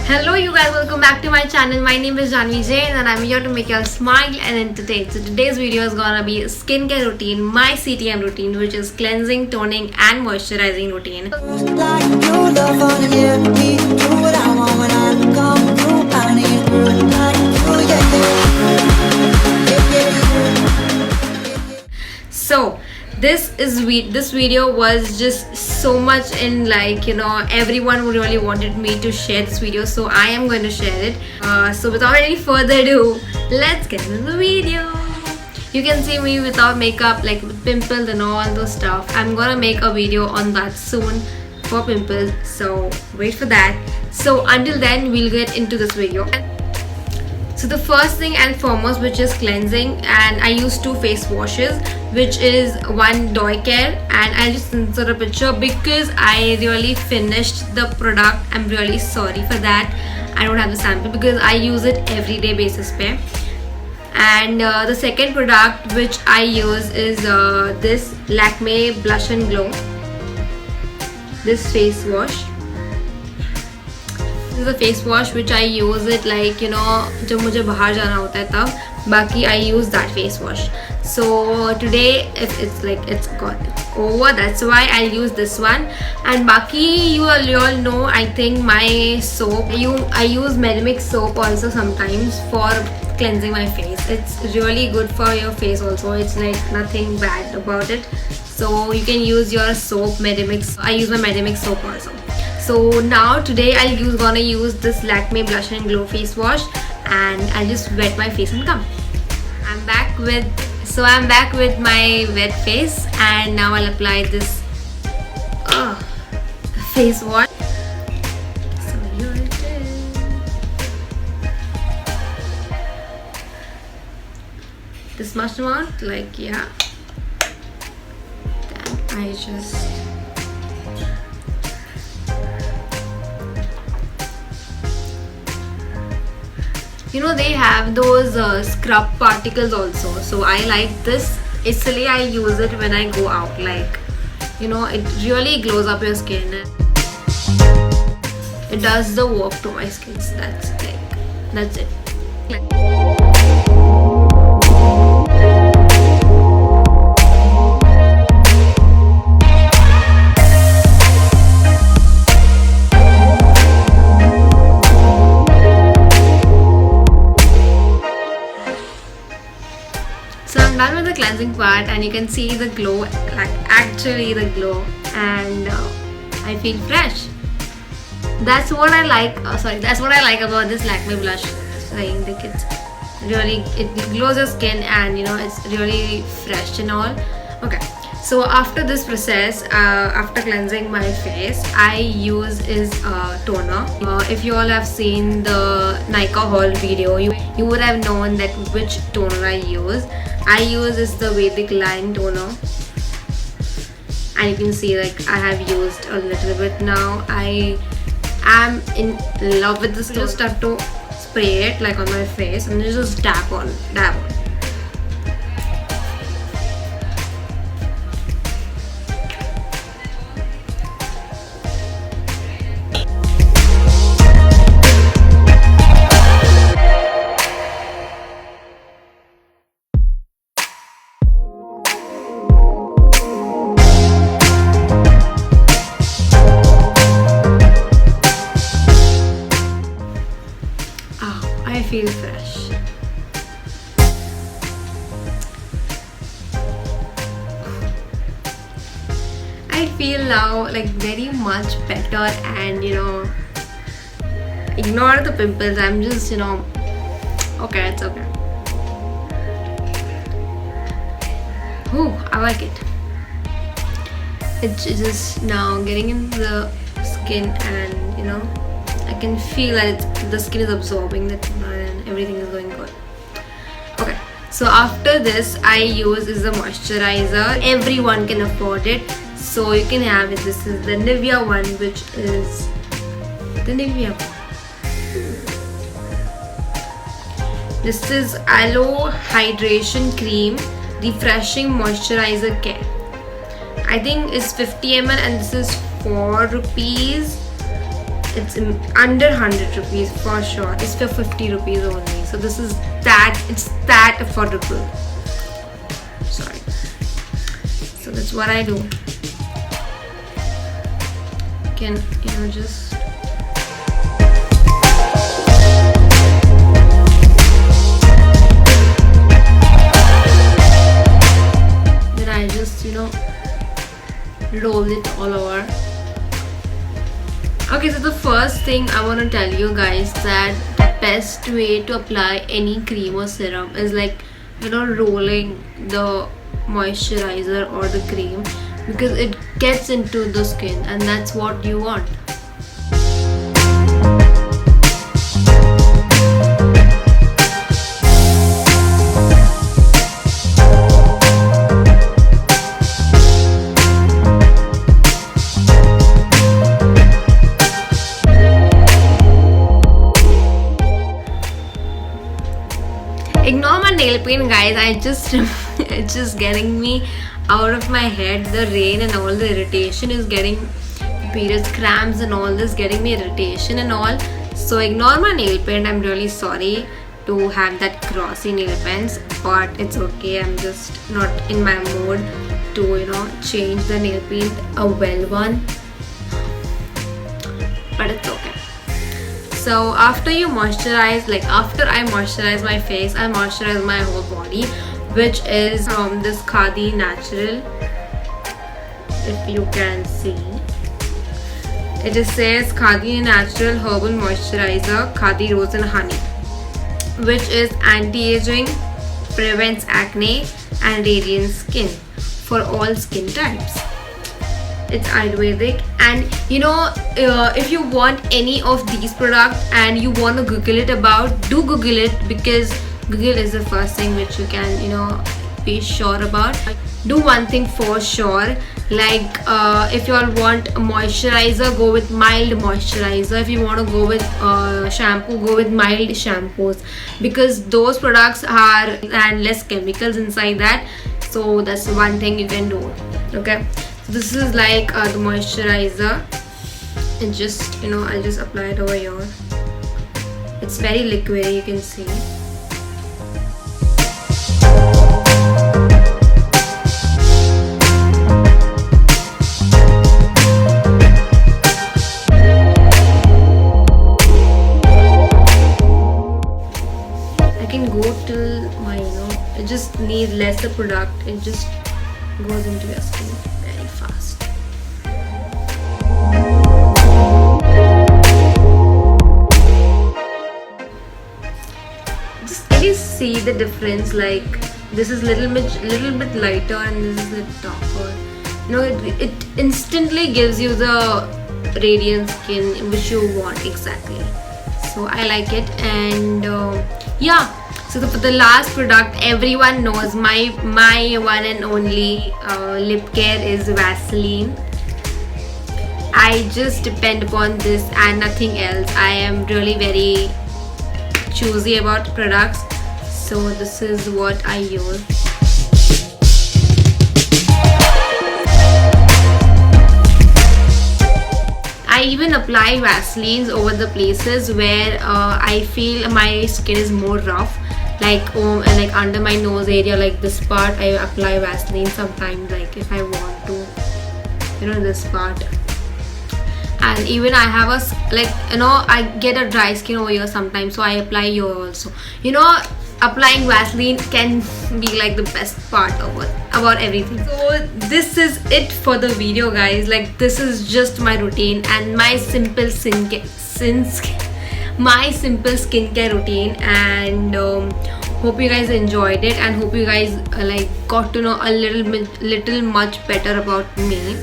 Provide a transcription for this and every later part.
Hello you guys, welcome back to my channel. My name is Janavi Jain and I'm here to make you all smile and entertain. So today's video is gonna be skincare routine, my CTM routine, which is cleansing, toning and moisturizing routine. So this video was just so much in, like, everyone really wanted me to share this video, so I am going to share it. So without any further ado, let's get into the video. You can see me without makeup, like with pimples and all those stuff. I'm gonna make a video on that soon for pimples, so wait for that. So until then, we'll get into this video. So the first thing and foremost, which is cleansing, and I use two face washes, which is one Doi Care, and I'll just insert a picture because I really finished the product. I'm really sorry for that. I don't have the sample because I use it everyday basis pe. And the second product which I use is this Lakme Blush and Glow, this face wash. This is a face wash which I use it, like, जब मुझे बाहर जाना होता है तब, बाकी I use that face wash. So today, if it's like it's over, that's why I'll use this one. And baki, you all know, I think, my soap. I use Medimix soap also sometimes for cleansing my face. It's really good for your face also. It's like nothing bad about it. So you can use your soap, Medimix. I use my Medimix soap also. So now today gonna use this Lakme Blush and Glow face wash, and I'll just wet my face and come. I'm back with my wet face, and now I'll apply this face wash. So here it is. This much amount, like, yeah. Then I just they have those scrub particles also, so I like this. Actually, I use it when I go out, like, it really glows up your skin. It does the work to my skin. So that's it. So I'm done with the cleansing part, and you can see the glow, like actually the glow, and I feel fresh. That's what I like. That's what I like about this Lakme blush. It glows your skin, and it's really fresh and all. Okay. So after this process, after cleansing my face, I use is toner. If you all have seen the Nika haul video, you would have known that which toner I use. I use is the Vedic line toner, and you can see, like, I have used a little bit now. I am in love with this. Just have to spray it, like, on my face, and just dab on. I feel fresh. I feel now, like, very much better, and ignore the pimples. I'm just okay, it's okay. Ooh, I like it. It's just now getting in the skin, and I can feel that the skin is absorbing the toner and everything is going good. Okay, so after this, I use is the moisturizer. Everyone can afford it, so you can have it. This is the Nivea one, which is the Nivea one. This is Aloe Hydration Cream Refreshing Moisturizer Care. I think it's 50 ml, and this is 4 rupees. It's under 100 rupees for sure. It's for 50 rupees only. So this is that, it's that affordable. Sorry. So that's what I do. Can, you know, just then I just, you know, roll it all over. Okay, so the first thing I want to tell you guys that the best way to apply any cream or serum is like, you know, rolling the moisturizer or the cream, because it gets into the skin and that's what you want. Ignore my nail paint, guys. It's just getting me out of my head. The rain and all the irritation is getting periods cramps and all this, getting me irritation and all. So ignore my nail paint. I'm really sorry to have that glossy nail paints, but it's okay. I'm just not in my mood to, you know, change the nail paint a well one, but it's okay. So after you moisturize, like after I moisturize my face, I moisturize my whole body, which is from this Khadi Natural. If you can see, it just says Khadi Natural Herbal Moisturizer, Khadi Rose and Honey, which is anti-aging, prevents acne and radiant skin for all skin types. It's Ayurvedic, and you know, if you want any of these products and you want to Google it about, do Google it, because Google is the first thing which you can, you know, be sure about. Do one thing for sure, like if you all want a moisturizer, go with mild moisturizer. If you want to go with shampoo, go with mild shampoos, because those products are and less chemicals inside that. So that's one thing you can do. Okay, this is like the moisturizer, and just, you know, I'll just apply it over here. It's very liquidy, you can see. I can go till my, you know, it just needs lesser product. It just goes into your skin very fast. Just can you see the difference? Like this is little bit lighter and this is a little darker. You know, it instantly gives you the radiant skin which you want exactly. So I like it, and yeah. So for the last product, everyone knows my one and only lip care is Vaseline. I just depend upon this and nothing else. I am really very choosy about products, so this is what I use. I even apply Vaselines over the places where I feel my skin is more rough, like like under my nose area, like this part. I apply Vaseline sometimes, like if I want to, you know, this part. And even I have a, like, you know, I get a dry skin over here sometimes, so I apply here also. You know, applying Vaseline can be like the best part about everything. So this is it for the video, guys. Like this is just my routine and my simple skincare routine, and hope you guys enjoyed it, and hope you guys like got to know a little much better about me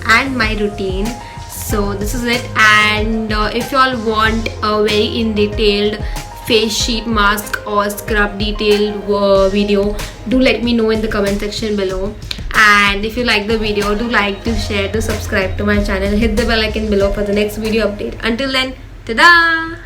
and my routine. So this is it, and if you all want a very in detailed face sheet mask or scrub detailed video, do let me know in the comment section below. And if you like the video, do like, do share, do subscribe to my channel, hit the bell icon below for the next video update. Until then, tada!